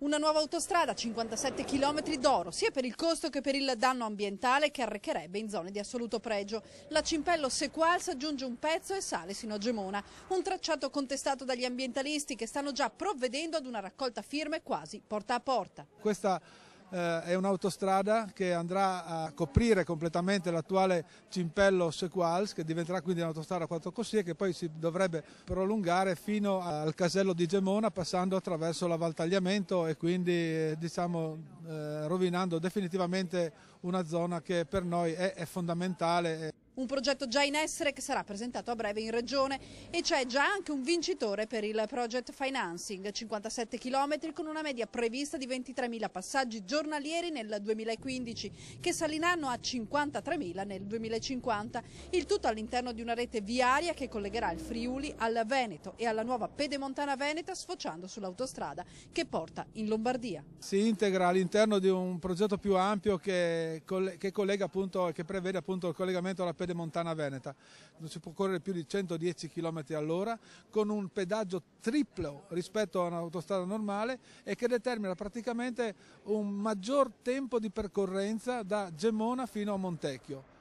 Una nuova autostrada, 57 km d'oro, sia per il costo che per il danno ambientale che arrecherebbe in zone di assoluto pregio. La Cimpello-Sequals aggiunge un pezzo e sale sino a Gemona. Un tracciato contestato dagli ambientalisti che stanno già provvedendo ad una raccolta firme quasi porta a porta. Questa è un'autostrada che andrà a coprire completamente l'attuale Cimpello-Sequals, che diventerà quindi un'autostrada a quattro corsie e che poi si dovrebbe prolungare fino al casello di Gemona, passando attraverso la Val Tagliamento e quindi rovinando definitivamente una zona che per noi è fondamentale. Un progetto già in essere che sarà presentato a breve in Regione e c'è già anche un vincitore per il Project Financing, 57 km con una media prevista di 23.000 passaggi giornalieri nel 2015 che saliranno a 53.000 nel 2050, il tutto all'interno di una rete viaria che collegherà il Friuli al Veneto e alla nuova Pedemontana Veneta sfociando sull'autostrada che porta in Lombardia. Si integra all'interno di un progetto più ampio che collega appunto e che prevede appunto il collegamento alla Pedemontana Veneta, dove si può correre più di 110 km all'ora con un pedaggio triplo rispetto a un'autostrada normale e che determina praticamente un maggior tempo di percorrenza da Gemona fino a Montecchio.